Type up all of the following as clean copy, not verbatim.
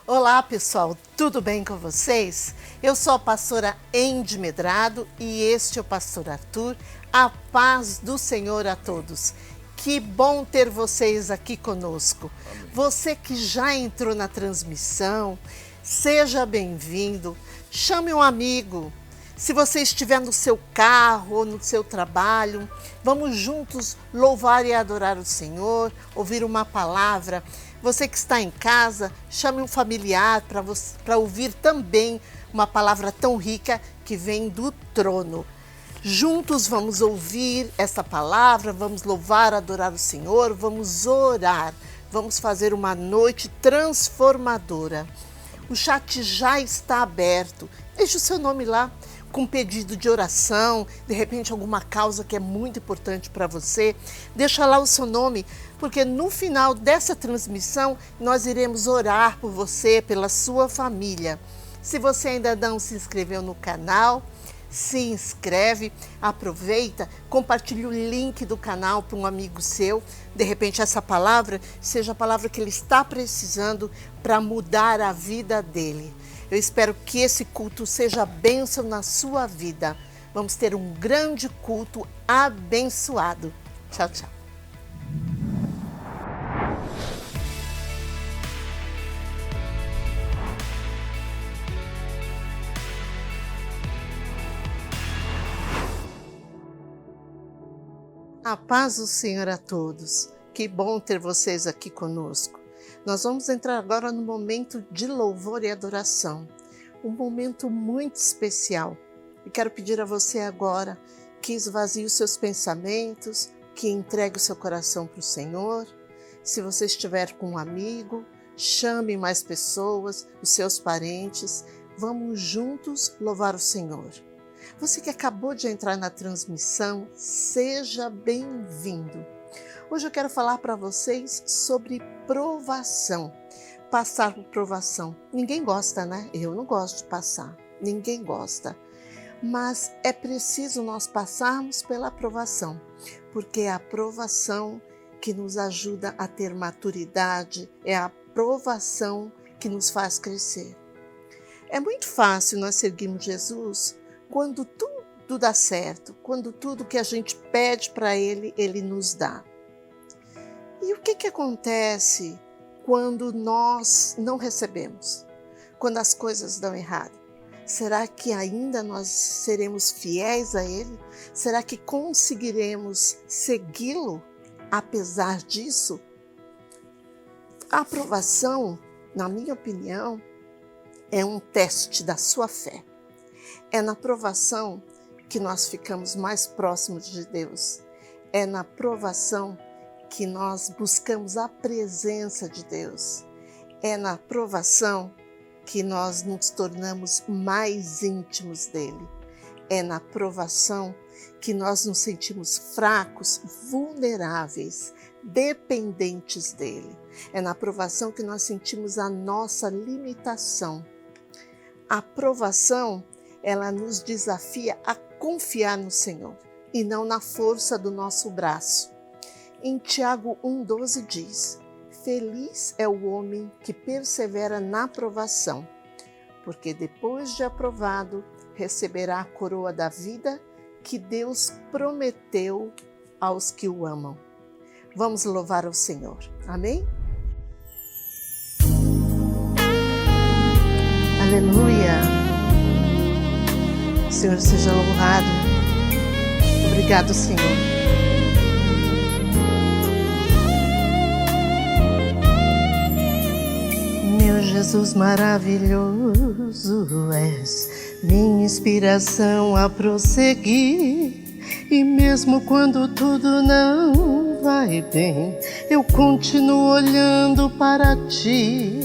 Olá pessoal, tudo bem com vocês? Eu sou a pastora Endy Medrado e este é o pastor Arthur. A paz do Senhor a todos. Que bom ter vocês aqui conosco. Amém. Você que já entrou na transmissão, seja bem-vindo. Chame um amigo. Se você estiver no seu carro ou no seu trabalho, vamos juntos louvar e adorar o Senhor, ouvir uma palavra. Você que está em casa, chame um familiar para ouvir também uma palavra tão rica que vem do trono. Juntos vamos ouvir essa palavra, vamos louvar, adorar o Senhor, vamos orar, vamos fazer uma noite transformadora. O chat já está aberto, deixe o seu nome lá com pedido de oração, de repente alguma causa que é muito importante para você, deixa lá o seu nome, porque no final dessa transmissão nós iremos orar por você, pela sua família. Se você ainda não se inscreveu no canal, se inscreve, aproveita, compartilhe o link do canal para um amigo seu. De repente essa palavra seja a palavra que ele está precisando para mudar a vida dele. Eu espero que esse culto seja bênção na sua vida. Vamos ter um grande culto abençoado. Tchau, tchau. A paz do Senhor a todos. Que bom ter vocês aqui conosco. Nós vamos entrar agora no momento de louvor e adoração. Um momento muito especial. E quero pedir a você agora que esvazie os seus pensamentos, que entregue o seu coração para o Senhor. Se você estiver com um amigo, chame mais pessoas, os seus parentes. Vamos juntos louvar o Senhor. Você que acabou de entrar na transmissão, seja bem-vindo. Hoje eu quero falar para vocês sobre provação. Passar por provação. Ninguém gosta, né? Eu não gosto de passar. Ninguém gosta. Mas é preciso nós passarmos pela provação, porque é a provação que nos ajuda a ter maturidade, é a provação que nos faz crescer. É muito fácil nós seguirmos Jesus quando tudo dá certo, quando tudo que a gente pede para Ele, Ele nos dá. E o que acontece quando nós não recebemos? Quando as coisas dão errado? Será que ainda nós seremos fiéis a Ele? Será que conseguiremos segui-lo apesar disso? A aprovação, na minha opinião, é um teste da sua fé. É na provação que nós ficamos mais próximos de Deus. É na provação que nós buscamos a presença de Deus. É na provação que nós nos tornamos mais íntimos dele. É na provação que nós nos sentimos fracos, vulneráveis, dependentes dele. É na provação que nós sentimos a nossa limitação. A provação, ela nos desafia a confiar no Senhor e não na força do nosso braço. Em Tiago 1,12 diz: Feliz é o homem que persevera na provação, porque depois de aprovado receberá a coroa da vida que Deus prometeu aos que o amam. Vamos louvar ao Senhor. Amém? Aleluia! O Senhor seja louvado. Obrigado, Senhor. Meu Jesus maravilhoso és, minha inspiração a prosseguir. E mesmo quando tudo não vai bem, eu continuo olhando para ti,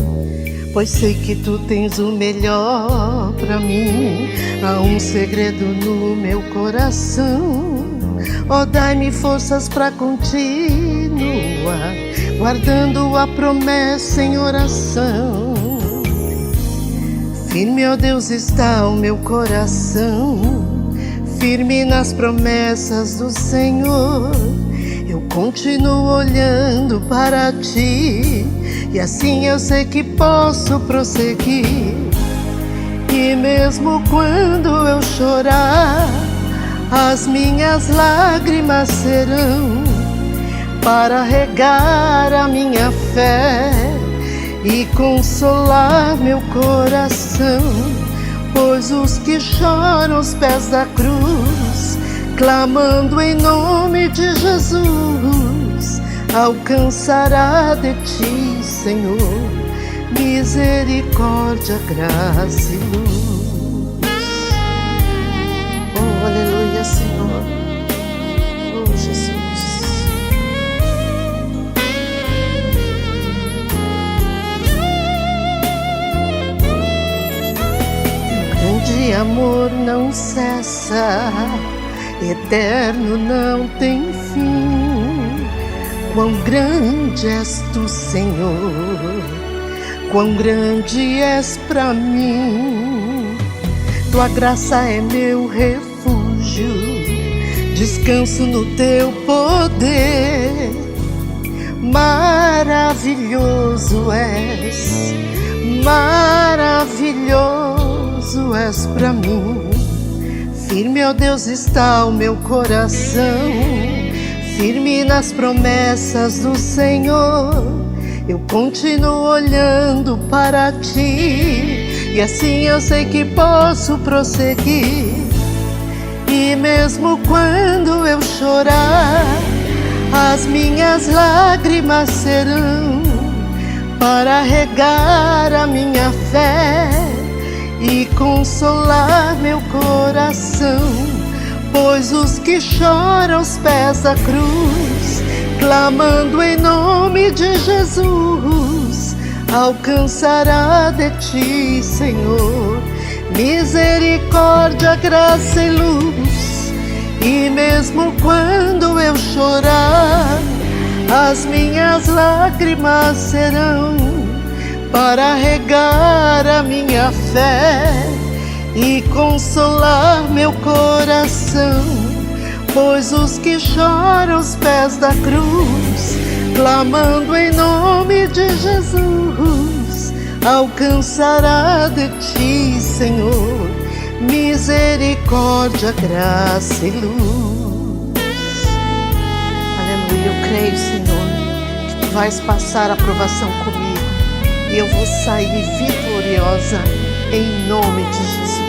pois sei que tu tens o melhor para mim. Há um segredo no meu coração, ó, dai-me forças para continuar, guardando a promessa em oração. Firme, ó Deus, está o meu coração, firme nas promessas do Senhor. Eu continuo olhando para ti, e assim eu sei que posso prosseguir. E mesmo quando eu chorar, as minhas lágrimas serão para regar a minha fé e consolar meu coração. Pois os que choram aos pés da cruz, clamando em nome de Jesus, alcançará de ti, Senhor, misericórdia, graça e luz. Oh, aleluia, Senhor. Oh, Jesus. De amor não cessa, eterno não tem fim. Quão grande és tu, Senhor, quão grande és pra mim. Tua graça é meu refúgio, descanso no teu poder. Maravilhoso és, maravilhoso és pra mim. Firme, ó Deus, está o meu coração, firme nas promessas do Senhor. Eu continuo olhando para ti, e assim eu sei que posso prosseguir. E mesmo quando eu chorar, as minhas lágrimas serão para regar a minha fé e consolar meu coração. Pois os que choram aos pés da cruz, clamando em nome de Jesus, alcançará de ti, Senhor, misericórdia, graça e luz. E mesmo quando eu chorar, as minhas lágrimas serão para regar a minha fé e consolar meu coração. Pois os que choram aos pés da cruz, clamando em nome de Jesus, alcançará de ti, Senhor, misericórdia, graça e luz. Aleluia, eu creio, Senhor, que tu vais passar a provação comigo e eu vou sair vitoriosa em nome de Jesus.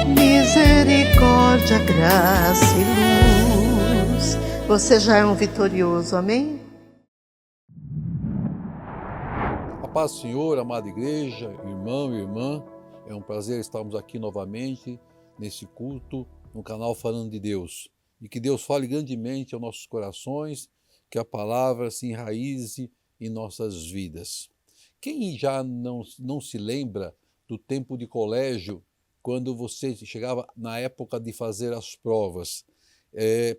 Misericórdia, graça e luz. Você já é um vitorioso, amém? A paz do Senhor, amada igreja, irmão e irmã, é um prazer estarmos aqui novamente nesse culto, no canal Falando de Deus. E que Deus fale grandemente aos nossos corações, que a palavra se enraize em nossas vidas. Quem já não se lembra do tempo de colégio, quando você chegava na época de fazer as provas?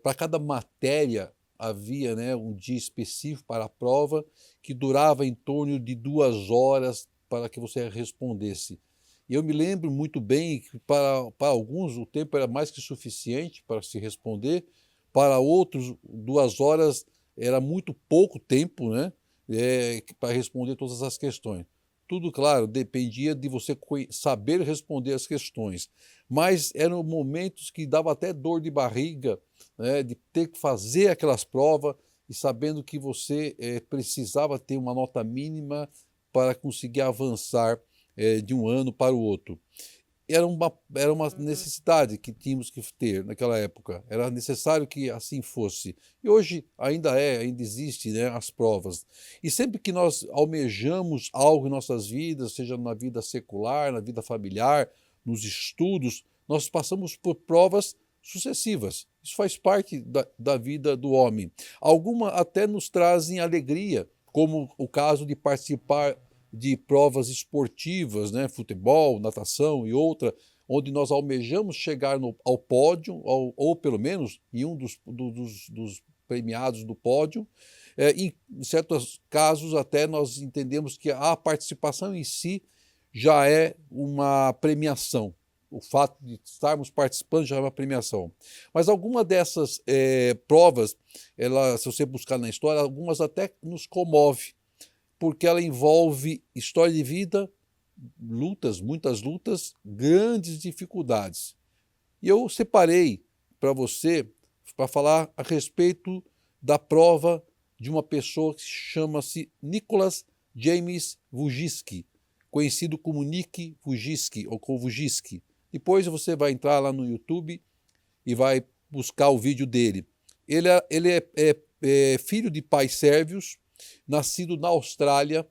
Para cada matéria havia, um dia específico para a prova, que durava em torno de 2 horas para que você respondesse. E eu me lembro muito bem que para alguns o tempo era mais que suficiente para se responder, para outros 2 horas era muito pouco tempo, para responder todas as questões. Tudo, claro, dependia de você saber responder as questões, mas eram momentos que dava até dor de barriga, de ter que fazer aquelas provas e sabendo que você precisava ter uma nota mínima para conseguir avançar de um ano para o outro. Era uma necessidade que tínhamos que ter naquela época, era necessário que assim fosse. E hoje ainda existe, as provas. E sempre que nós almejamos algo em nossas vidas, seja na vida secular, na vida familiar, nos estudos, nós passamos por provas sucessivas. Isso faz parte da vida do homem. Algumas até nos trazem alegria, como o caso de participar de provas esportivas, futebol, natação e outra, onde nós almejamos chegar ao pódio, ou pelo menos em um dos premiados do pódio. Em certos casos até nós entendemos que a participação em si já é uma premiação. o fato de estarmos participando já é uma premiação. Mas alguma dessas provas, se você buscar na história, algumas até nos comove, porque ela envolve história de vida, lutas, muitas lutas, grandes dificuldades. E eu separei para você, para falar a respeito da prova de uma pessoa que chama-se Nicholas James Vujicic, conhecido como Nick Vujicic ou Vujicic. Depois você vai entrar lá no YouTube e vai buscar o vídeo dele. Ele é filho de pais sérvios, nascido na Austrália,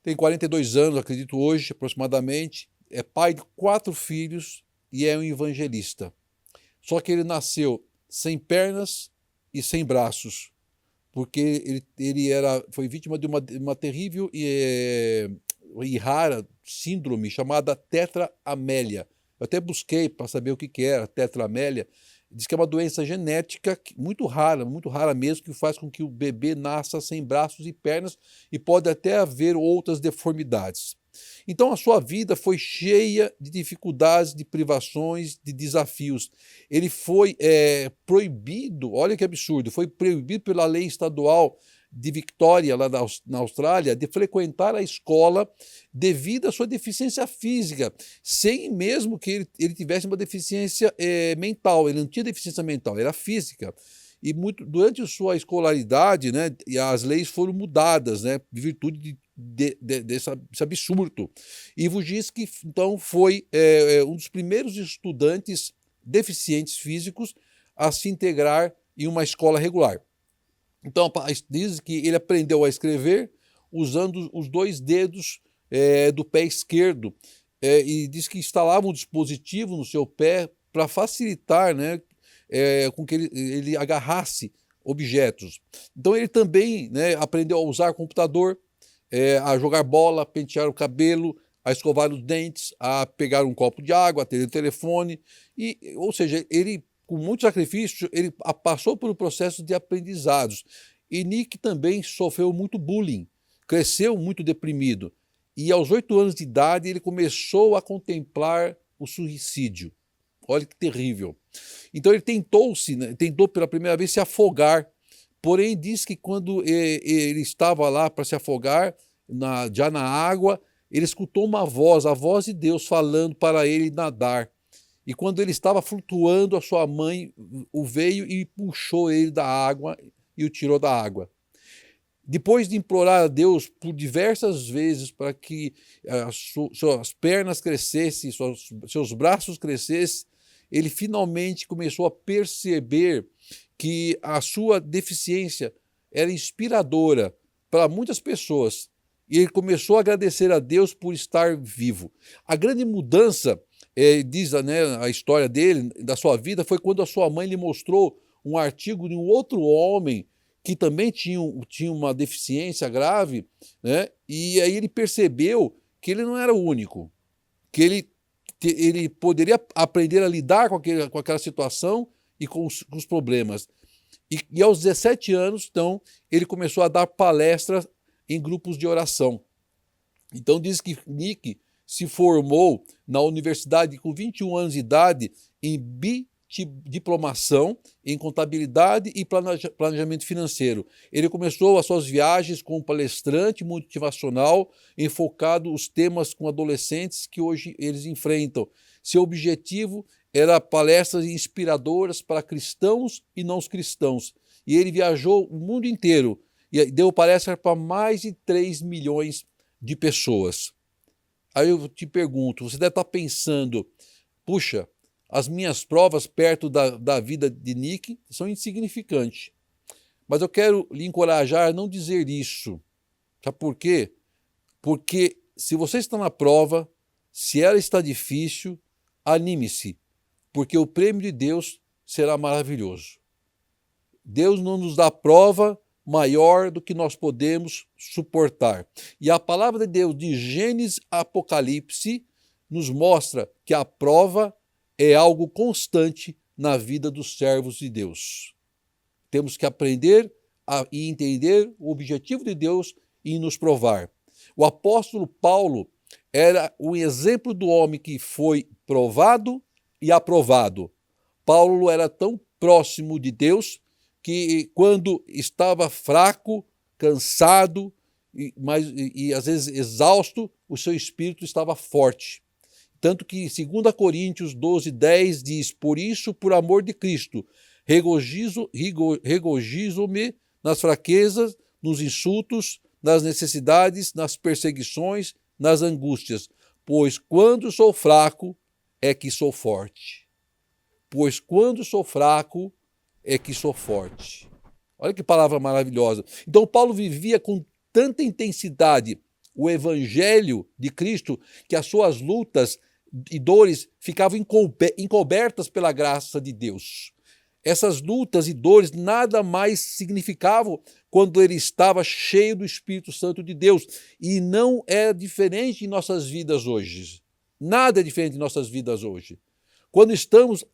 tem 42 anos, acredito hoje, aproximadamente, é pai de 4 filhos e é um evangelista. Só que ele nasceu sem pernas e sem braços, porque ele foi vítima de uma terrível e rara síndrome chamada tetraamélia. Eu até busquei para saber o que era tetraamélia. Diz que é uma doença genética muito rara mesmo, que faz com que o bebê nasça sem braços e pernas e pode até haver outras deformidades. Então a sua vida foi cheia de dificuldades, de privações, de desafios. Ele foi proibido, olha que absurdo, foi proibido pela lei estadual de Victoria, lá na Austrália, de frequentar a escola devido à sua deficiência física, sem mesmo que ele tivesse uma deficiência mental. Ele não tinha deficiência mental, era física. E durante a sua escolaridade, né, as leis foram mudadas, né, em virtude desse absurdo. E Vujicic, então, foi um dos primeiros estudantes deficientes físicos a se integrar em uma escola regular. Então, diz que ele aprendeu a escrever usando os 2 dedos do pé esquerdo e diz que instalava um dispositivo no seu pé para facilitar, né, com que ele agarrasse objetos. Então, ele também, né, aprendeu a usar computador, a jogar bola, a pentear o cabelo, a escovar os dentes, a pegar um copo de água, a ter o telefone. Ou seja, ele, com muito sacrifício, ele passou por um processo de aprendizados. E Nick também sofreu muito bullying, cresceu muito deprimido. E aos 8 anos de idade ele começou a contemplar o suicídio. Olha que terrível. Então ele tentou pela primeira vez se afogar, porém diz que quando ele estava lá para se afogar, já na água, ele escutou uma voz, a voz de Deus falando para ele nadar. E quando ele estava flutuando, a sua mãe veio e puxou ele da água e o tirou da água. Depois de implorar a Deus por diversas vezes para que suas pernas crescessem, seus braços crescessem, ele finalmente começou a perceber que a sua deficiência era inspiradora para muitas pessoas. E ele começou a agradecer a Deus por estar vivo. A grande mudança, diz, né, a história dele, da sua vida, foi quando a sua mãe lhe mostrou um artigo de um outro homem que também tinha uma deficiência grave, né? E aí ele percebeu que ele não era o único, que ele poderia aprender a lidar com aquela situação e com os problemas. E aos 17 anos, então, ele começou a dar palestras em grupos de oração. Então diz que Nick se formou na universidade com 21 anos de idade em diplomação em contabilidade e planejamento financeiro. Ele começou as suas viagens como palestrante motivacional, enfocado os temas com adolescentes que hoje eles enfrentam. Seu objetivo era palestras inspiradoras para cristãos e não cristãos. E ele viajou o mundo inteiro e deu palestra para mais de 3 milhões de pessoas. Aí eu te pergunto, você deve estar pensando, puxa, as minhas provas perto da vida de Nick são insignificantes. Mas eu quero lhe encorajar a não dizer isso. Sabe por quê? Porque se você está na prova, se ela está difícil, anime-se, porque o prêmio de Deus será maravilhoso. Deus não nos dá prova maior do que nós podemos suportar. E a palavra de Deus de Gênesis a Apocalipse nos mostra que a prova é algo constante na vida dos servos de Deus. Temos que aprender e entender o objetivo de Deus e nos provar. O apóstolo Paulo era um exemplo do homem que foi provado e aprovado. Paulo era tão próximo de Deus que quando estava fraco, cansado e às vezes exausto, o seu espírito estava forte. Tanto que 2 Coríntios 12:10 diz: por isso, por amor de Cristo, regozijo-me nas fraquezas, nos insultos, nas necessidades, nas perseguições, nas angústias, pois quando sou fraco é que sou forte. Pois quando sou fraco é que sou forte. Olha que palavra maravilhosa. Então Paulo vivia com tanta intensidade o evangelho de Cristo que as suas lutas e dores ficavam encobertas pela graça de Deus. Essas lutas e dores nada mais significavam quando ele estava cheio do Espírito Santo de Deus. E não é diferente em nossas vidas hoje. Nada é diferente em nossas vidas hoje. Quando estamos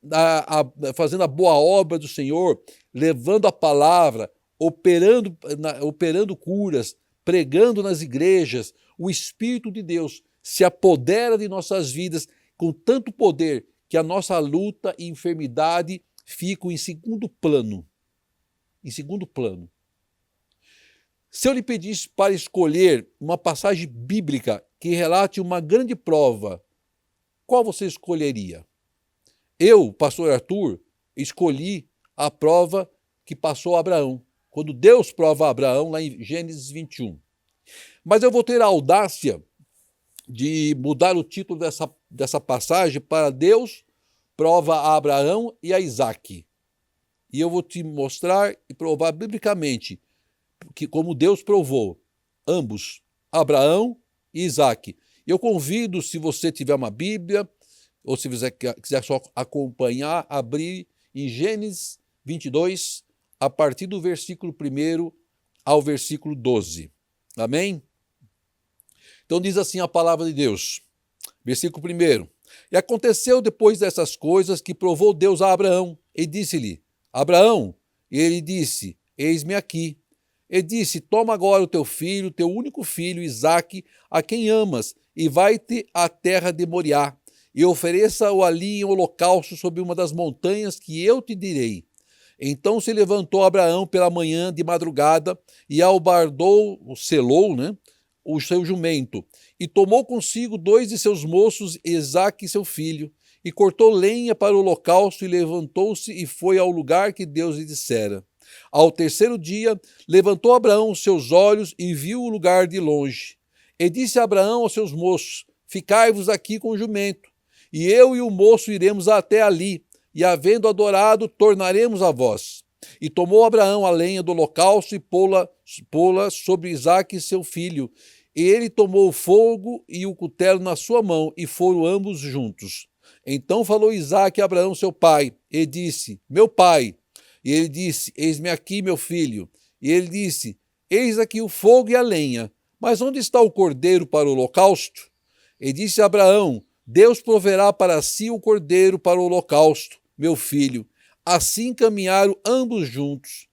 fazendo a boa obra do Senhor, levando a palavra, operando curas, pregando nas igrejas, o Espírito de Deus se apodera de nossas vidas com tanto poder que a nossa luta e enfermidade ficam em segundo plano. Em segundo plano. Se eu lhe pedisse para escolher uma passagem bíblica que relate uma grande prova, qual você escolheria? Eu, pastor Arthur, escolhi a prova que passou Abraão, quando Deus prova Abraão lá em Gênesis 21. Mas eu vou ter a audácia de mudar o título dessa passagem para Deus prova a Abraão e a Isaque. E eu vou te mostrar e provar biblicamente que como Deus provou ambos, Abraão e Isaque. Eu convido, se você tiver uma Bíblia, ou se você quiser só acompanhar, abrir em Gênesis 22, a partir do versículo 1 ao versículo 12. Amém? Então diz assim a palavra de Deus, versículo 1. E aconteceu depois dessas coisas que provou Deus a Abraão, e disse-lhe, Abraão, e ele disse, eis-me aqui. E disse, toma agora o teu filho, teu único filho, Isaque, a quem amas, e vai-te à terra de Moriá, e ofereça-o ali em holocausto sobre uma das montanhas que eu te direi. Então se levantou Abraão pela manhã de madrugada, e albardou, selou, o seu jumento, e tomou consigo 2 de seus moços, Isaque seu filho, e cortou lenha para o holocausto, e levantou-se e foi ao lugar que Deus lhe dissera. Ao terceiro dia, levantou Abraão os seus olhos e viu o lugar de longe. E disse Abraão aos seus moços, ficai-vos aqui com o jumento, e eu e o moço iremos até ali, e havendo adorado, tornaremos a vós. E tomou Abraão a lenha do holocausto e pô-la sobre Isaque seu filho. E ele tomou o fogo e o cutelo na sua mão, e foram ambos juntos. Então falou Isaque a Abraão seu pai, e disse, meu pai. E ele disse, eis-me aqui, meu filho. E ele disse, eis aqui o fogo e a lenha, mas onde está o cordeiro para o holocausto? E disse Abraão, Deus proverá para si o cordeiro para o holocausto, meu filho. Assim caminharam ambos juntos.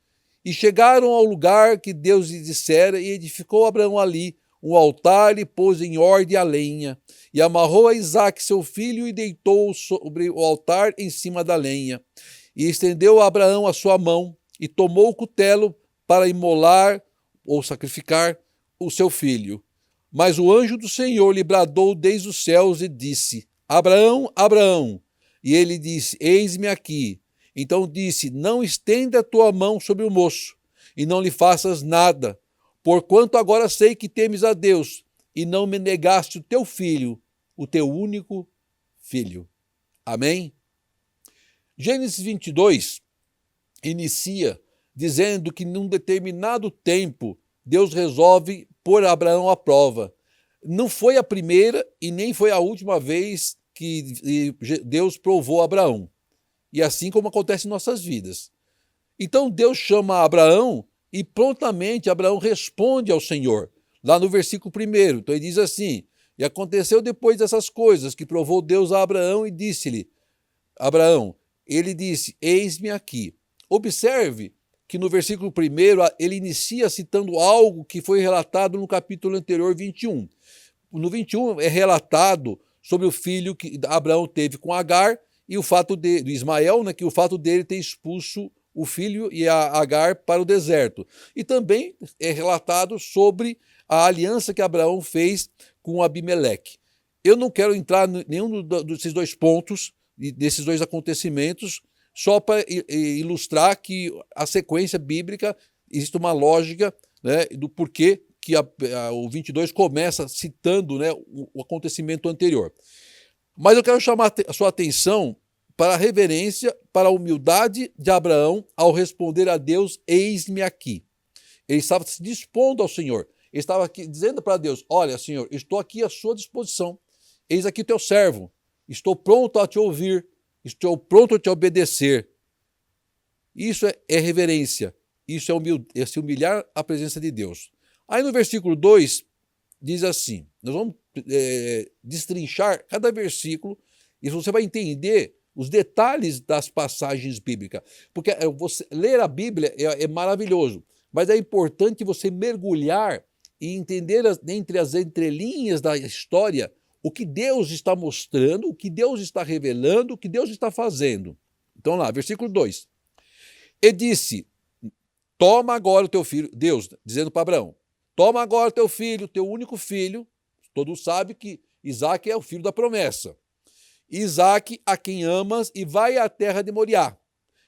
E chegaram ao lugar que Deus lhe dissera, e edificou Abraão ali um altar e pôs em ordem a lenha. E amarrou a Isaque seu filho e deitou-o sobre o altar em cima da lenha. E estendeu a Abraão a sua mão e tomou o cutelo para imolar ou sacrificar o seu filho. Mas o anjo do Senhor lhe bradou desde os céus e disse, Abraão, Abraão. E ele disse, eis-me aqui. Então disse, não estenda a tua mão sobre o moço e não lhe faças nada, porquanto agora sei que temes a Deus e não me negaste o teu filho, o teu único filho. Amém? Gênesis 22 inicia dizendo que num determinado tempo Deus resolve pôr Abraão à prova. Não foi a primeira e nem foi a última vez que Deus provou Abraão. E assim como acontece em nossas vidas. Então Deus chama Abraão e prontamente Abraão responde ao Senhor. Lá no versículo 1. Então ele diz assim, e aconteceu depois dessas coisas que provou Deus a Abraão e disse-lhe, Abraão, ele disse, eis-me aqui. Observe que no versículo 1 ele inicia citando algo que foi relatado no capítulo anterior, 21. no 21 é relatado sobre o filho que Abraão teve com Agar e o fato de Ismael, né, que o fato dele ter expulso o filho e a Agar para o deserto. E também é relatado sobre a aliança que Abraão fez com Abimeleque. Eu não quero entrar em nenhum desses dois pontos, desses dois acontecimentos, só para ilustrar que a sequência bíblica, existe uma lógica, né, do porquê que o 22 começa citando, né, o acontecimento anterior. Mas eu quero chamar a sua atenção para a reverência, para a humildade de Abraão ao responder a Deus, eis-me aqui. Ele estava se dispondo ao Senhor. Ele estava aqui dizendo para Deus, olha, Senhor, estou aqui à sua disposição. Eis aqui teu servo. Estou pronto a te ouvir. Estou pronto a te obedecer. Isso é reverência. Isso é se humilhar à presença de Deus. Aí no versículo 2 diz assim, nós vamos destrinchar cada versículo e você vai entender os detalhes das passagens bíblicas. Porque você ler a Bíblia é maravilhoso, mas é importante você mergulhar e entender entre as entrelinhas da história o que Deus está mostrando, o que Deus está revelando, o que Deus está fazendo. Então lá, versículo 2. E disse, toma agora o teu filho, Deus dizendo para Abraão, toma agora o teu filho, teu único filho, todos sabem que Isaque é o filho da promessa. Isaque, a quem amas, e vai à terra de Moriá,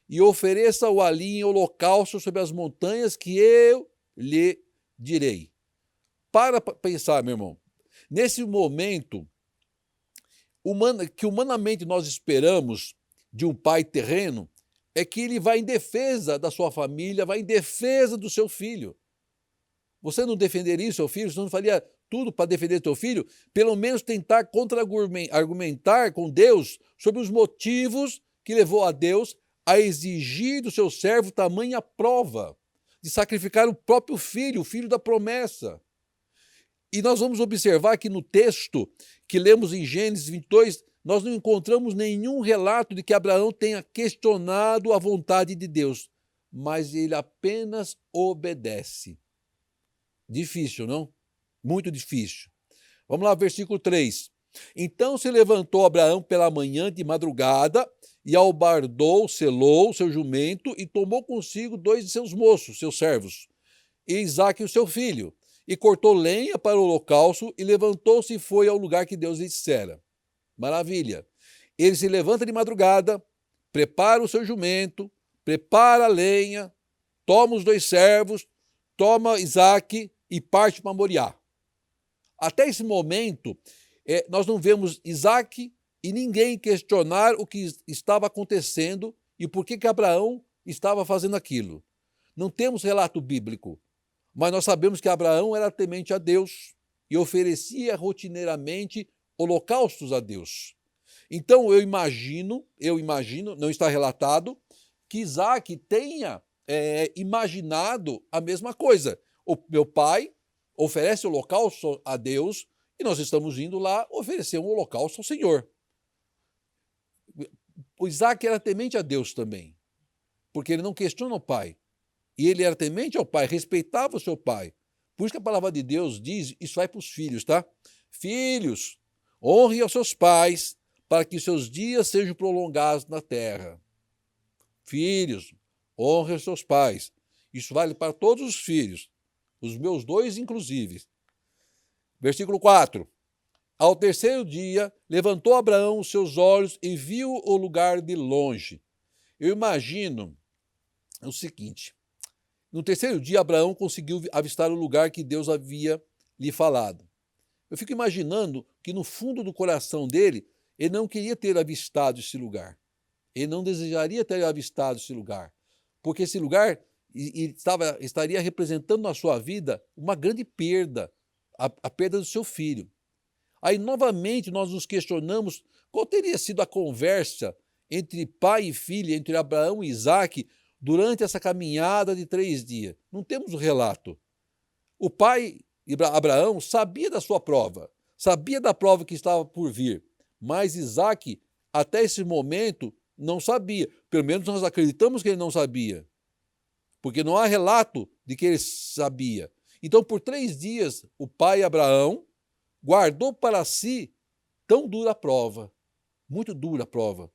e ofereça-o ali em holocausto sobre as montanhas que eu lhe direi. Para pensar, meu irmão, nesse momento, que humanamente nós esperamos de um pai terreno, é que ele vai em defesa da sua família, vai em defesa do seu filho. Você não defenderia o seu filho? Você não faria tudo para defender o seu filho? Pelo menos tentar contra-argumentar com Deus sobre os motivos que levou a Deus a exigir do seu servo tamanha prova de sacrificar o próprio filho, o filho da promessa. E nós vamos observar que no texto que lemos em Gênesis 22, nós não encontramos nenhum relato de que Abraão tenha questionado a vontade de Deus, mas ele apenas obedece. Difícil, não? Muito difícil. Vamos lá, versículo 3. Então se levantou Abraão pela manhã de madrugada e albardou, selou seu jumento e tomou consigo 2 de seus moços, seus servos, e Isaque o seu filho, e cortou lenha para o holocausto e levantou-se e foi ao lugar que Deus lhe dissera. Maravilha. Ele se levanta de madrugada, prepara o seu jumento, prepara a lenha, toma os 2 servos, toma Isaque e parte para Moriá. Até esse momento, nós não vemos Isaque e ninguém questionar o que estava acontecendo e por que Abraão estava fazendo aquilo. Não temos relato bíblico, mas nós sabemos que Abraão era temente a Deus e oferecia rotineiramente holocaustos a Deus. Então eu imagino, não está relatado, que Isaque tenha imaginado a mesma coisa. O meu pai oferece o holocausto a Deus e nós estamos indo lá oferecer um holocausto ao Senhor. O Isaque era temente a Deus também, porque ele não questiona o pai. E ele era temente ao pai, respeitava o seu pai. Por isso que a palavra de Deus diz, isso vai para os filhos, tá? Filhos, honrem aos seus pais, para que seus dias sejam prolongados na terra. Filhos, honrem os seus pais. Isso vale para todos os filhos. Os meus 2, inclusive. Versículo 4. Ao terceiro dia, levantou Abraão os seus olhos e viu o lugar de longe. Eu imagino o seguinte. No terceiro dia, Abraão conseguiu avistar o lugar que Deus havia lhe falado. Eu fico imaginando que no fundo do coração dele, ele não queria ter avistado esse lugar. Ele não desejaria ter avistado esse lugar. Porque esse lugar estaria representando na sua vida uma grande perda, a perda do seu filho. Aí, novamente, nós nos questionamos qual teria sido a conversa entre pai e filho, entre Abraão e Isaque, durante essa caminhada de 3 dias. Não temos o relato. O pai, Abraão, sabia da sua prova, sabia da prova que estava por vir, mas Isaque, até esse momento, não sabia. Pelo menos nós acreditamos que ele não sabia, porque não há relato de que ele sabia. Então, por 3 dias, o pai Abraão guardou para si tão dura prova, muito dura prova.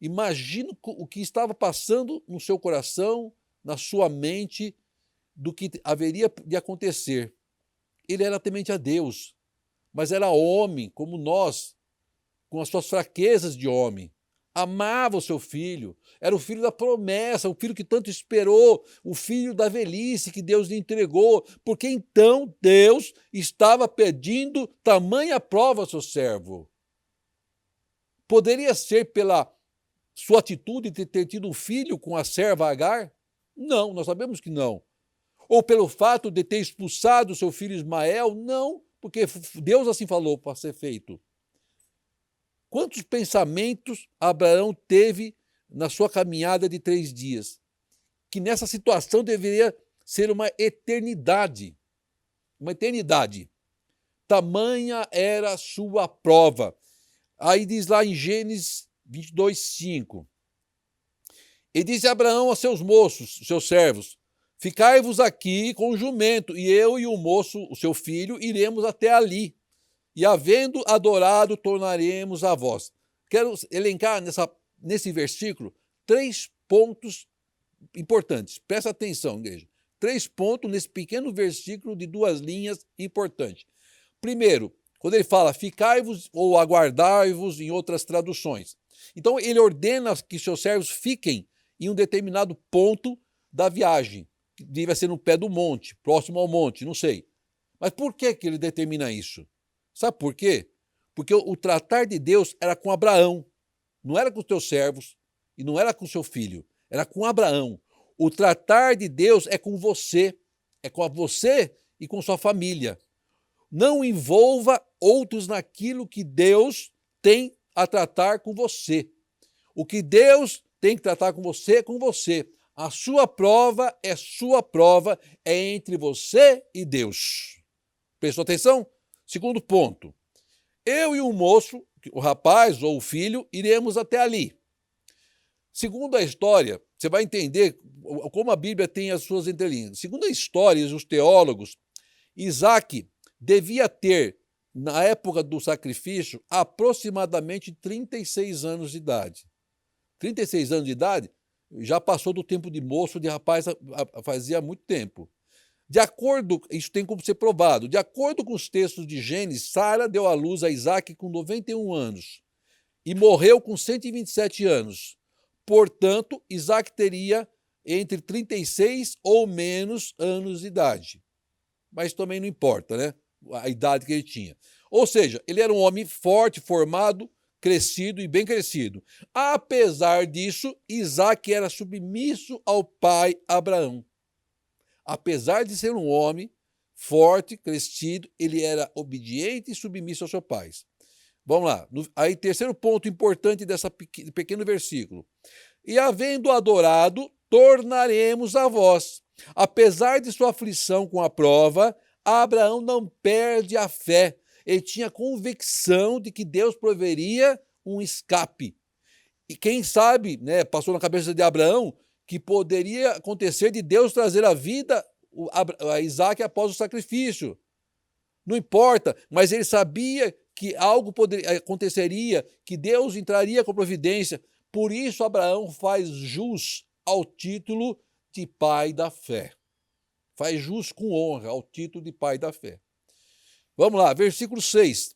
Imagina o que estava passando no seu coração, na sua mente, do que haveria de acontecer. Ele era temente a Deus, mas era homem como nós, com as suas fraquezas de homem. Amava o seu filho, era o filho da promessa, o filho que tanto esperou, o filho da velhice que Deus lhe entregou, porque então Deus estava pedindo tamanha prova ao seu servo. Poderia ser pela sua atitude de ter tido um filho com a serva Agar? Não, nós sabemos que não. Ou pelo fato de ter expulsado o seu filho Ismael? Não, porque Deus assim falou para ser feito. Quantos pensamentos Abraão teve na sua caminhada de 3 dias? Que nessa situação deveria ser uma eternidade. Uma eternidade. Tamanha era a sua prova. Aí diz lá em Gênesis 22:5. E disse Abraão aos seus moços, seus servos: ficai-vos aqui com o jumento, e eu e o moço, o seu filho, iremos até ali. E havendo adorado, tornaremos a vós. Quero elencar nesse versículo 3 pontos importantes. Presta atenção, igreja. 3 pontos nesse pequeno versículo de 2 linhas importantes. Primeiro, quando ele fala ficai-vos ou aguardai-vos em outras traduções. Então ele ordena que seus servos fiquem em um determinado ponto da viagem, que devia ser no pé do monte, próximo ao monte, não sei. Mas por que ele determina isso? Sabe por quê? Porque o tratar de Deus era com Abraão, não era com os teus servos e não era com seu filho, era com Abraão. O tratar de Deus é com você e com sua família. Não envolva outros naquilo que Deus tem a tratar com você. O que Deus tem que tratar com você é com você. A sua prova, é entre você e Deus. Prestou atenção? Segundo ponto, eu e o moço, o rapaz ou o filho, iremos até ali. Segundo a história, você vai entender como a Bíblia tem as suas entrelinhas. Segundo a história, os teólogos, Isaac devia ter, na época do sacrifício, aproximadamente 36 anos de idade. 36 anos de idade já passou do tempo de moço, de rapaz, fazia muito tempo. De acordo, isso tem como ser provado, de acordo com os textos de Gênesis, Sara deu à luz a Isaac com 91 anos e morreu com 127 anos. Portanto, Isaac teria entre 36 ou menos anos de idade. Mas também não importa, né? A idade que ele tinha. Ou seja, ele era um homem forte, formado, crescido e bem crescido. Apesar disso, Isaac era submisso ao pai Abraão. Apesar de ser um homem forte, crescido, ele era obediente e submisso aos seus pais. Vamos lá. Aí, terceiro ponto importante desse pequeno versículo. E havendo adorado, tornaremos a vós. Apesar de sua aflição com a prova, Abraão não perde a fé. Ele tinha convicção de que Deus proveria um escape. E quem sabe, né, passou na cabeça de Abraão que poderia acontecer de Deus trazer a vida a Isaac após o sacrifício. Não importa, mas ele sabia que algo aconteceria, que Deus entraria com providência. Por isso Abraão faz jus ao título de pai da fé. Faz jus com honra ao título de pai da fé. Vamos lá, versículo 6.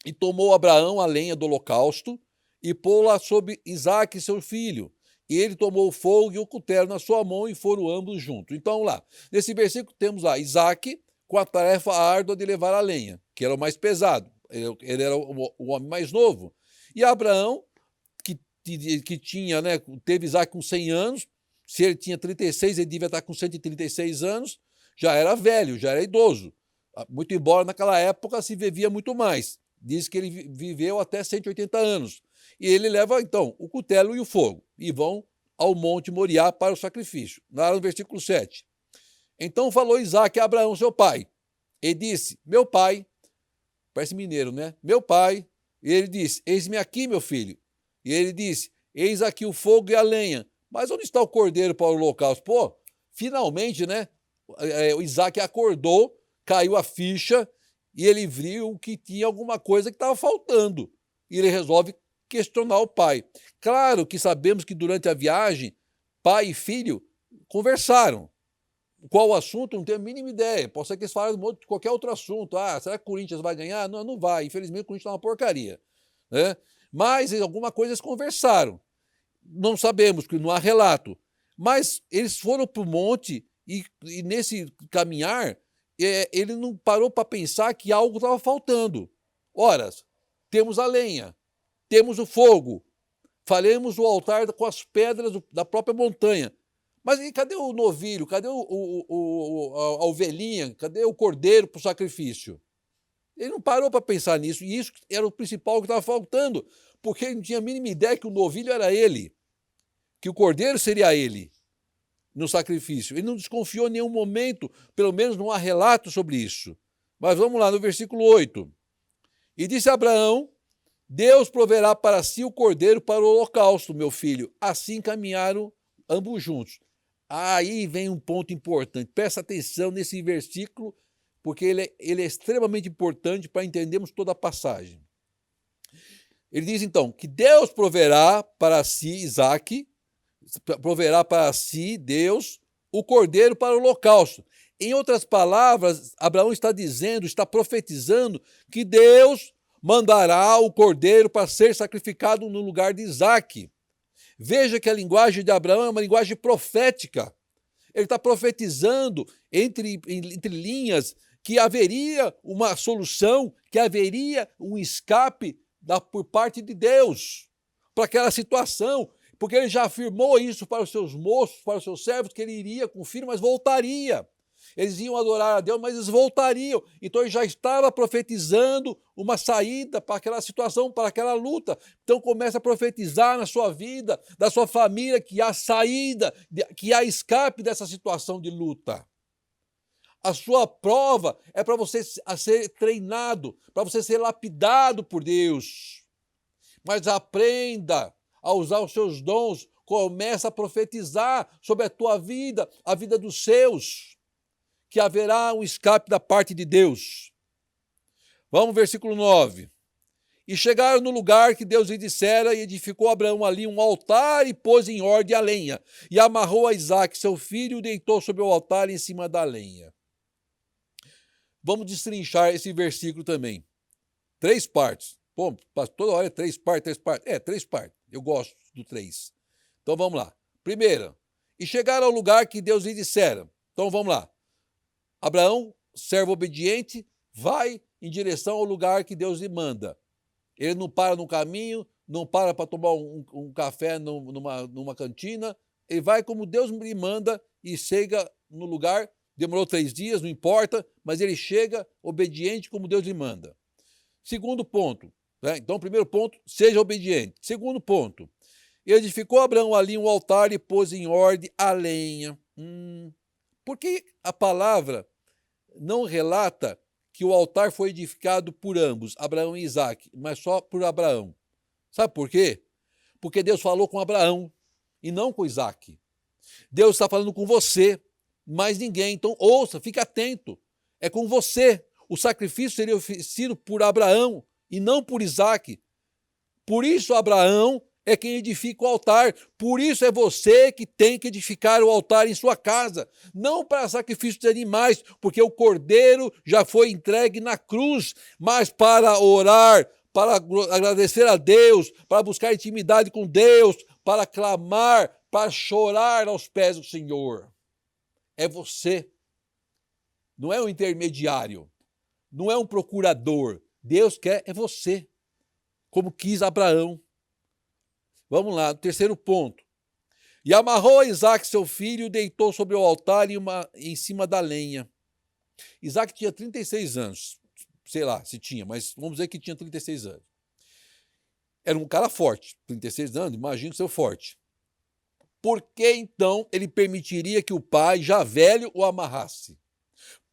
E tomou Abraão a lenha do holocausto e pô-la sobre Isaque, seu filho. E ele tomou o fogo e o cutelo na sua mão e foram ambos juntos. Então lá, nesse versículo temos lá Isaque com a tarefa árdua de levar a lenha, que era o mais pesado. Ele era o homem mais novo. E Abraão, que tinha, né, teve Isaque com 100 anos, se ele tinha 36, ele devia estar com 136 anos, já era velho, já era idoso. Muito embora naquela época se vivia muito mais. Diz que ele viveu até 180 anos. E ele leva, então, o cutelo e o fogo e vão ao monte Moriá para o sacrifício. Lá no versículo 7. Então falou Isaque a Abraão, seu pai, e disse, meu pai, parece mineiro, né? Meu pai. E ele disse, eis-me aqui, meu filho. E ele disse, eis aqui o fogo e a lenha. Mas onde está o cordeiro para o holocausto? Pô, finalmente, né? O Isaque acordou, caiu a ficha e ele viu que tinha alguma coisa que estava faltando. E ele resolve questionar o pai. Claro que sabemos que durante a viagem, pai e filho conversaram. Qual o assunto? Não tenho a mínima ideia. Pode ser que eles falem de qualquer outro assunto. Ah, será que o Corinthians vai ganhar? Não, não vai. Infelizmente o Corinthians está uma porcaria. Né? Mas alguma coisa eles conversaram. Não sabemos, porque não há relato. Mas eles foram para o monte e nesse caminhar, ele não parou para pensar que algo estava faltando. Ora, temos a lenha, temos o fogo, faremos o altar com as pedras da própria montanha. Mas e cadê o novilho? Cadê a ovelhinha? Cadê o cordeiro para o sacrifício? Ele não parou para pensar nisso, e isso era o principal que estava faltando, porque ele não tinha a mínima ideia que o novilho era ele, que o cordeiro seria ele no sacrifício. Ele não desconfiou em nenhum momento, pelo menos não há relato sobre isso. Mas vamos lá no versículo 8. E disse a Abraão: Deus proverá para si o cordeiro para o holocausto, meu filho. Assim caminharam ambos juntos. Aí vem um ponto importante. Presta atenção nesse versículo, porque ele é extremamente importante para entendermos toda a passagem. Ele diz então que Deus proverá para si Isaque, proverá para si, Deus, o cordeiro para o holocausto. Em outras palavras, Abraão está dizendo, está profetizando que Deus mandará o cordeiro para ser sacrificado no lugar de Isaque. Veja que a linguagem de Abraão é uma linguagem profética. Ele está profetizando entre linhas que haveria uma solução, que haveria um escape por parte de Deus para aquela situação, porque ele já afirmou isso para os seus moços, para os seus servos, que ele iria com o filho, mas voltaria. Eles iam adorar a Deus, mas eles voltariam. Então ele já estava profetizando uma saída para aquela situação, para aquela luta. Então começa a profetizar na sua vida, da sua família, que há saída, que há escape dessa situação de luta. A sua prova é para você ser treinado, para você ser lapidado por Deus. Mas aprenda a usar os seus dons, começa a profetizar sobre a tua vida, a vida dos seus, que haverá um escape da parte de Deus. Vamos, versículo 9. E chegaram no lugar que Deus lhe dissera, e edificou Abraão ali um altar e pôs em ordem a lenha, e amarrou a Isaque, seu filho, e o deitou sobre o altar em cima da lenha. Vamos destrinchar esse versículo também. 3 partes. Pô, toda hora é 3 partes, 3 partes. 3 partes. Eu gosto do 3. Então vamos lá. Primeira, e chegaram ao lugar que Deus lhe dissera. Então vamos lá. Abraão, servo obediente, vai em direção ao lugar que Deus lhe manda. Ele não para no caminho, não para tomar um café numa cantina. Ele vai como Deus lhe manda e chega no lugar. Demorou 3 dias, não importa, mas ele chega obediente como Deus lhe manda. Segundo ponto, né? Então, primeiro ponto, seja obediente. Segundo ponto, edificou Abraão ali um altar e pôs em ordem a lenha. Por que a palavra não relata que o altar foi edificado por ambos, Abraão e Isaque, mas só por Abraão? Sabe por quê? Porque Deus falou com Abraão e não com Isaque. Deus está falando com você, mais ninguém. Então, ouça, fique atento. É com você. O sacrifício seria oferecido por Abraão e não por Isaque. Por isso, Abraão é quem edifica o altar. Por isso é você que tem que edificar o altar em sua casa. Não para sacrifício de animais, porque o cordeiro já foi entregue na cruz, mas para orar, para agradecer a Deus, para buscar intimidade com Deus, para clamar, para chorar aos pés do Senhor. É você. Não é um intermediário. Não é um procurador. Deus quer é você. Como quis Abraão. Vamos lá, terceiro ponto. E amarrou a Isaque, seu filho, e o deitou sobre o altar em cima da lenha. Isaque tinha 36 anos. Sei lá se tinha, mas vamos dizer que tinha 36 anos. Era um cara forte. 36 anos, imagina ser forte. Por que então ele permitiria que o pai, já velho, o amarrasse?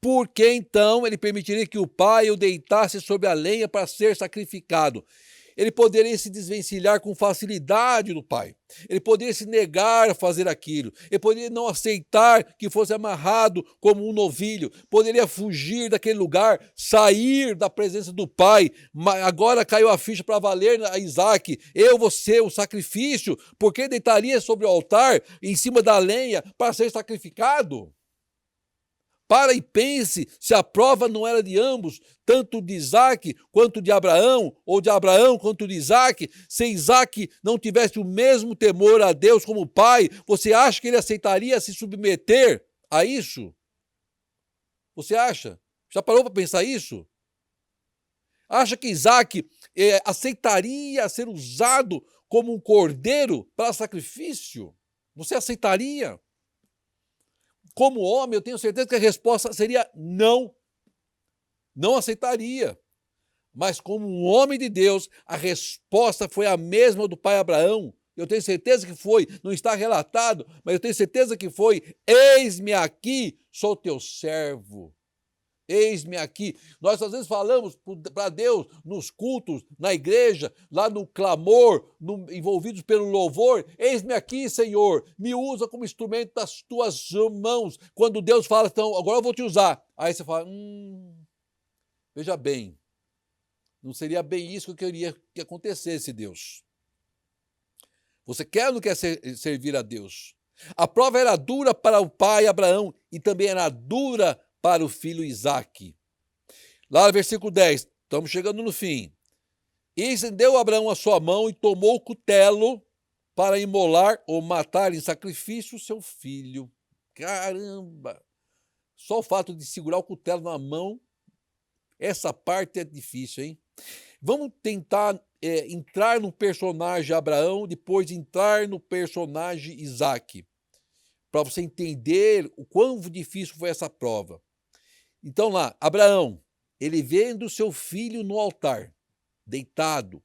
Por que então ele permitiria que o pai o deitasse sobre a lenha para ser sacrificado? ele poderia se desvencilhar com facilidade do pai. Ele poderia se negar a fazer aquilo. Ele poderia não aceitar que fosse amarrado como um novilho. Poderia fugir daquele lugar, sair da presença do pai. Mas agora caiu a ficha para valer a Isaac. Eu vou ser o sacrifício, porque deitaria sobre o altar, em cima da lenha, para ser sacrificado. Para e pense se a prova não era de ambos, tanto de Isaac quanto de Abraão, ou de Abraão quanto de Isaac. Se Isaac não tivesse o mesmo temor a Deus como pai, você acha que ele aceitaria se submeter a isso? Você acha? Já parou para pensar isso? Acha que Isaac aceitaria ser usado como um cordeiro para sacrifício? Você aceitaria? Como homem, eu tenho certeza que a resposta seria não. Não aceitaria. Mas como um homem de Deus, a resposta foi a mesma do pai Abraão. Eu tenho certeza que foi, não está relatado, mas eu tenho certeza que foi: eis-me aqui, sou teu servo. Eis-me aqui. Nós às vezes falamos para Deus nos cultos, na igreja, lá no clamor, envolvidos pelo louvor: eis-me aqui, Senhor, me usa como instrumento das tuas mãos. Quando Deus fala, então, agora eu vou te usar. Aí você fala, veja bem, não seria bem isso que eu queria que acontecesse, Deus. Você quer ou não quer servir a Deus? A prova era dura para o pai Abraão e também era dura para o filho Isaque. Lá no versículo 10, estamos chegando no fim. E estendeu Abraão a sua mão e tomou o cutelo para imolar ou matar em sacrifício o seu filho. Caramba! Só o fato de segurar o cutelo na mão, essa parte é difícil, hein? Vamos tentar entrar no personagem Abraão, depois entrar no personagem Isaque, para você entender o quão difícil foi essa prova. Então lá, Abraão, ele vendo seu filho no altar, deitado,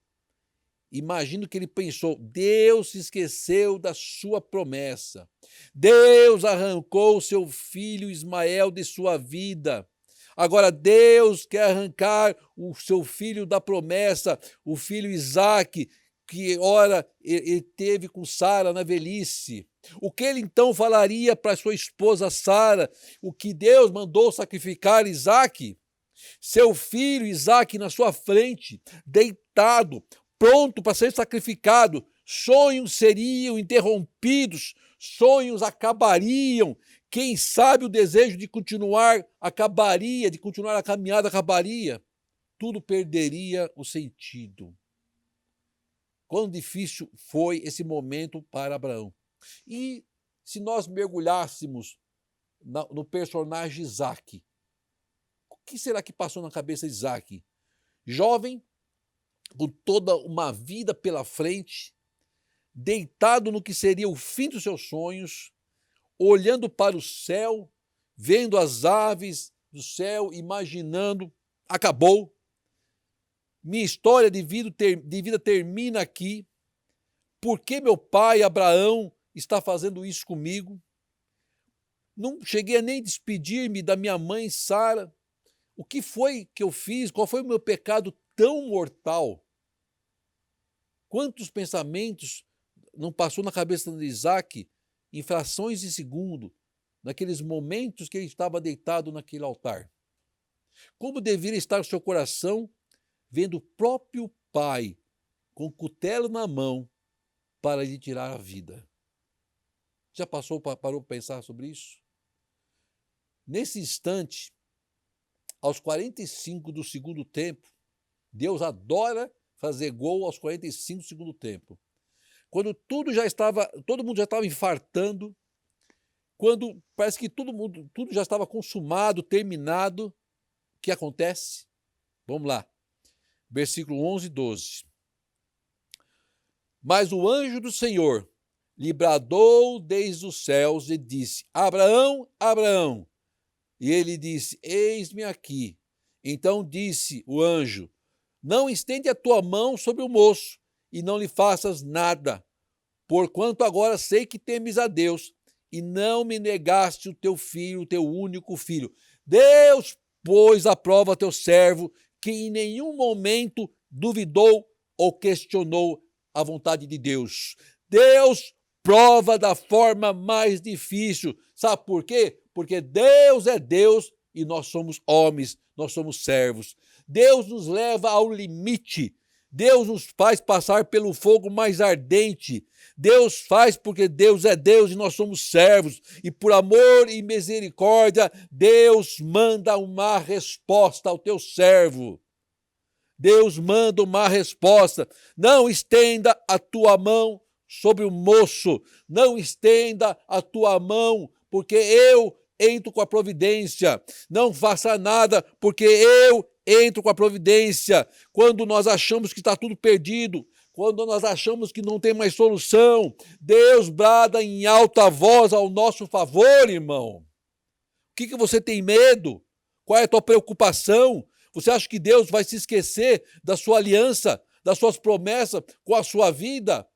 imagino que ele pensou: Deus se esqueceu da sua promessa. Deus arrancou seu filho Ismael de sua vida. Agora Deus quer arrancar o seu filho da promessa, o filho Isaque, que ora ele teve com Sara na velhice. O que ele então falaria para sua esposa Sara? O que Deus mandou sacrificar Isaque? Seu filho Isaque na sua frente, deitado, pronto para ser sacrificado. Sonhos seriam interrompidos, sonhos acabariam. Quem sabe o desejo de continuar acabaria, de continuar a caminhada acabaria. Tudo perderia o sentido. Quão difícil foi esse momento para Abraão. E se nós mergulhássemos no personagem Isaque, o que será que passou na cabeça de Isaque? Jovem, com toda uma vida pela frente, deitado no que seria o fim dos seus sonhos, olhando para o céu, vendo as aves do céu, imaginando, acabou. Minha história de vida termina aqui. Por que meu pai Abraão está fazendo isso comigo? Não cheguei a nem despedir-me da minha mãe Sara. O que foi que eu fiz? Qual foi o meu pecado tão mortal? Quantos pensamentos não passou na cabeça de Isaque em frações de segundo, naqueles momentos que ele estava deitado naquele altar? Como deveria estar o seu coração vendo o próprio pai com o cutelo na mão para lhe tirar a vida? Já parou para pensar sobre isso? Nesse instante, aos 45 do segundo tempo, Deus adora fazer gol aos 45 do segundo tempo. Quando todo mundo já estava infartando, quando parece que tudo já estava consumado, terminado, o que acontece? Vamos lá. Versículo 11 e 12. Mas o anjo do Senhor lhe bradou desde os céus e disse: Abraão, Abraão. E ele disse: eis-me aqui. Então disse o anjo: não estende a tua mão sobre o moço e não lhe faças nada, porquanto agora sei que temes a Deus e não me negaste o teu filho, o teu único filho. Deus pôs à prova teu servo, que em nenhum momento duvidou ou questionou a vontade de Deus. Deus prova da forma mais difícil. Sabe por quê? Porque Deus é Deus e nós somos homens, nós somos servos. Deus nos leva ao limite. Deus nos faz passar pelo fogo mais ardente. Deus faz porque Deus é Deus e nós somos servos. E por amor e misericórdia, Deus manda uma resposta ao teu servo. Deus manda uma resposta. Não estenda a tua mão sobre o moço. Não estenda a tua mão, porque eu entro com a providência. Não faça nada, porque eu entro com a providência. Quando nós achamos que está tudo perdido, quando nós achamos que não tem mais solução, Deus brada em alta voz ao nosso favor, irmão. O que você tem medo? Qual é a tua preocupação? Você acha que Deus vai se esquecer da sua aliança, das suas promessas com a sua vida?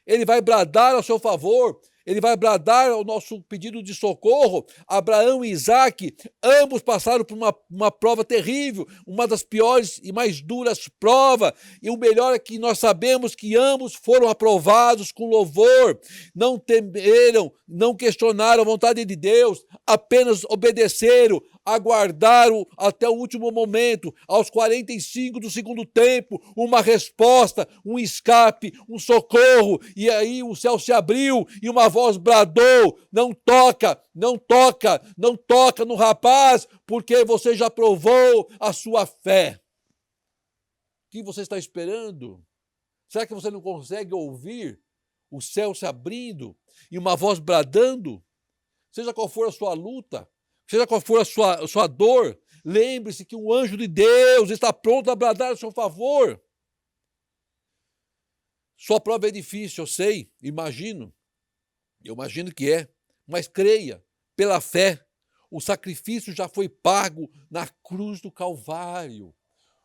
Ele vai bradar ao seu favor. Ele vai bradar ao nosso pedido de socorro. Abraão e Isaque, ambos passaram por uma prova terrível, uma das piores e mais duras provas. E o melhor é que nós sabemos que ambos foram aprovados com louvor. Não temeram, não questionaram a vontade de Deus, apenas obedeceram, aguardaram até o último momento, aos 45 do segundo tempo, uma resposta, um escape, um socorro, e aí o céu se abriu e uma voz bradou: não toca, não toca, não toca no rapaz, porque você já provou a sua fé. O que você está esperando? Será que você não consegue ouvir o céu se abrindo e uma voz bradando? Seja qual for a sua luta, seja qual for a sua dor, lembre-se que o anjo de Deus está pronto a bradar a seu favor. Sua prova é difícil, eu sei, imagino. Eu imagino que é, mas creia, pela fé, o sacrifício já foi pago na cruz do Calvário.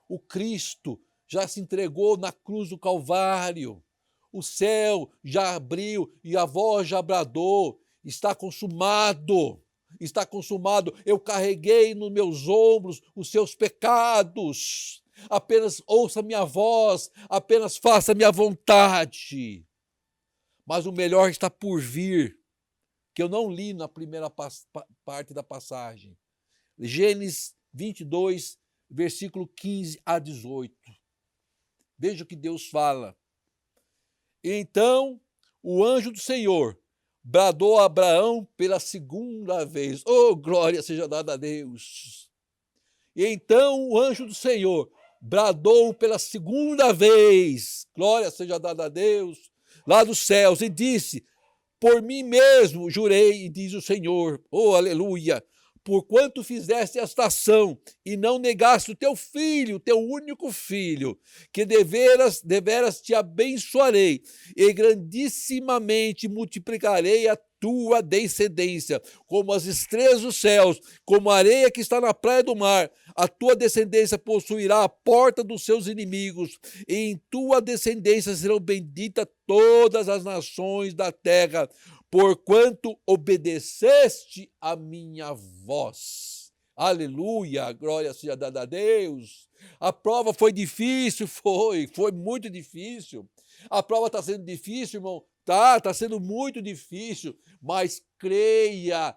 O Cristo já se entregou na cruz do Calvário. O céu já abriu e a voz já bradou. Está consumado. Está consumado. Eu carreguei nos meus ombros os seus pecados. Apenas ouça minha voz, apenas faça minha vontade. Mas o melhor está por vir, que eu não li na primeira parte da passagem. Gênesis 22, versículo 15 a 18. Veja o que Deus fala. Então o anjo do Senhor bradou a Abraão pela segunda vez. Oh, glória seja dada a Deus. E então o anjo do Senhor bradou pela segunda vez. Glória seja dada a Deus. Lá dos céus, e disse: por mim mesmo jurei, diz o Senhor, oh aleluia, porquanto fizeste esta ação e não negaste o teu filho, teu único filho, que deveras te abençoarei e grandissimamente multiplicarei a tua descendência, como as estrelas dos céus, como a areia que está na praia do mar. A tua descendência possuirá a porta dos seus inimigos, e em tua descendência serão benditas todas as nações da terra, porquanto obedeceste a minha voz. Aleluia, glória seja dada a Deus. A prova foi difícil, foi muito difícil. A prova está sendo difícil, irmão. Está sendo muito difícil, mas creia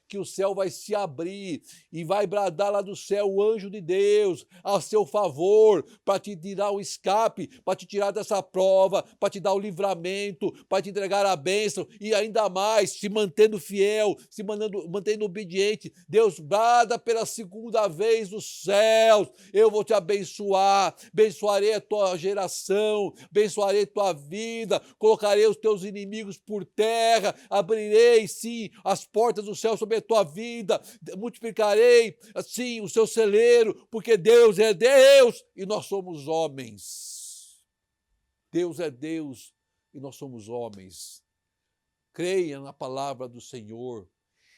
que o céu vai se abrir e vai bradar lá do céu o anjo de Deus a seu favor, para te tirar o escape, para te tirar dessa prova, para te dar o livramento, para te entregar a bênção e ainda mais, se mantendo fiel, se mantendo obediente. Deus brada pela segunda vez dos céus: eu vou te abençoar, abençoarei a tua geração, abençoarei a tua vida, colocarei os teus inimigos por terra, abrirei sim as portas do céu sobre a tua vida, multiplicarei assim o seu celeiro, porque Deus é Deus e nós somos homens. Deus é Deus e nós somos homens. Creia na palavra do Senhor,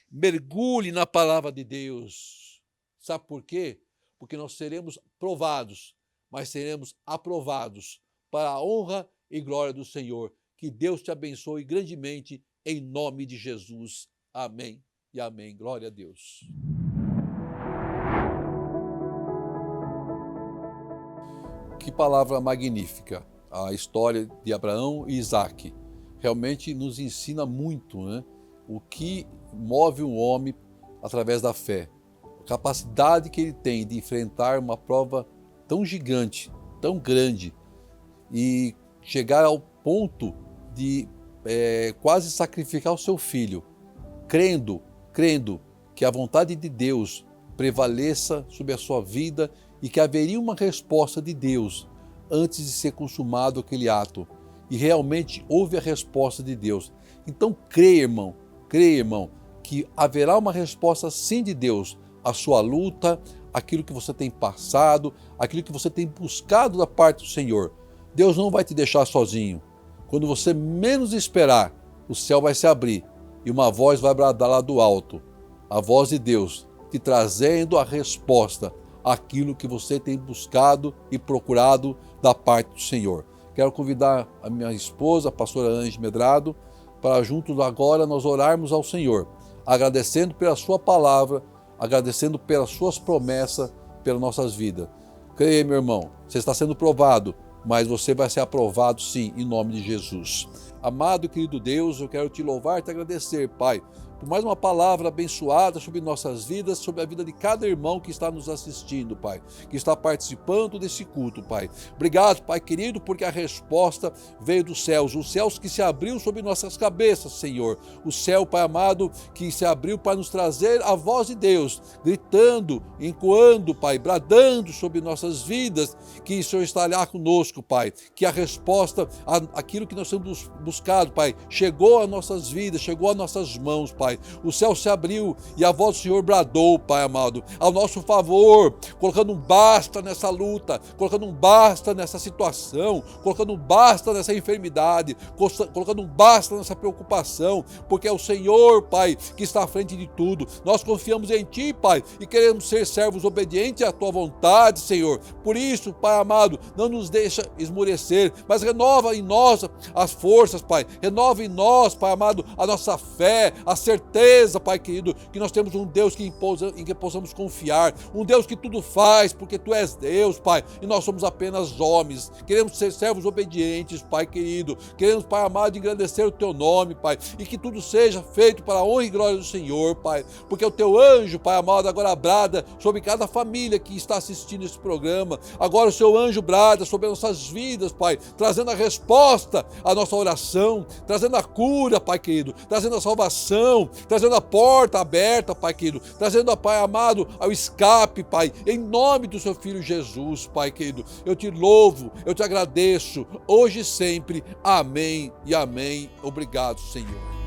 mergulhe na palavra de Deus. Sabe por quê? Porque nós seremos provados, mas seremos aprovados para a honra e glória do Senhor. Que Deus te abençoe grandemente em nome de Jesus. Amém e amém. Glória a Deus. Que palavra magnífica, a história de Abraão e Isaque. Realmente nos ensina muito, né? O que move o homem através da fé. A capacidade que ele tem de enfrentar uma prova tão gigante, tão grande, e chegar ao ponto de quase sacrificar o seu filho, crendo que a vontade de Deus prevaleça sobre a sua vida e que haveria uma resposta de Deus antes de ser consumado aquele ato. E realmente houve a resposta de Deus. Então creia, irmão, que haverá uma resposta sim de Deus à sua luta, aquilo que você tem passado, aquilo que você tem buscado da parte do Senhor. Deus não vai te deixar sozinho. Quando você menos esperar, o céu vai se abrir e uma voz vai bradar lá do alto. A voz de Deus te trazendo a resposta àquilo que você tem buscado e procurado da parte do Senhor. Quero convidar a minha esposa, a pastora Ângela Medrado, para juntos agora nós orarmos ao Senhor, agradecendo pela sua palavra, agradecendo pelas suas promessas, pelas nossas vidas. Creia, meu irmão, você está sendo provado, mas você vai ser aprovado sim, em nome de Jesus. Amado e querido Deus, eu quero te louvar e te agradecer, Pai, por mais uma palavra abençoada sobre nossas vidas, sobre a vida de cada irmão que está nos assistindo, Pai, que está participando desse culto, Pai. Obrigado, Pai querido, porque a resposta veio dos céus, os céus que se abriu sobre nossas cabeças, Senhor. O céu, Pai amado, que se abriu para nos trazer a voz de Deus, gritando, encoando, Pai, bradando sobre nossas vidas, que o Senhor está lá conosco, Pai, que a resposta àquilo que nós temos buscado, Pai, chegou às nossas vidas, chegou às nossas mãos, Pai. O céu se abriu e a voz do Senhor bradou, Pai amado, ao nosso favor, colocando um basta nessa luta, colocando um basta nessa situação, colocando um basta nessa enfermidade, colocando um basta nessa preocupação, porque é o Senhor, Pai, que está à frente de tudo. Nós confiamos em Ti, Pai, e queremos ser servos obedientes à Tua vontade, Senhor. Por isso, Pai amado, não nos deixa esmorecer, mas renova em nós as forças, Pai, renova em nós, Pai amado, a nossa fé, a certeza, Pai querido, que nós temos um Deus em que possamos confiar, um Deus que tudo faz, porque Tu és Deus, Pai, e nós somos apenas homens. Queremos ser servos obedientes, Pai querido, queremos, Pai amado, engrandecer o Teu nome, Pai, e que tudo seja feito para a honra e glória do Senhor, Pai, porque o Teu anjo, Pai amado, agora brada sobre cada família que está assistindo esse programa. Agora o Seu anjo brada sobre as nossas vidas, Pai, trazendo a resposta à nossa oração, trazendo a cura, Pai querido, trazendo a salvação, trazendo a porta aberta, Pai querido, trazendo, Pai amado, ao escape, Pai, em nome do Seu Filho Jesus, Pai querido. Eu Te louvo, eu Te agradeço, hoje e sempre. Amém e amém. Obrigado, Senhor.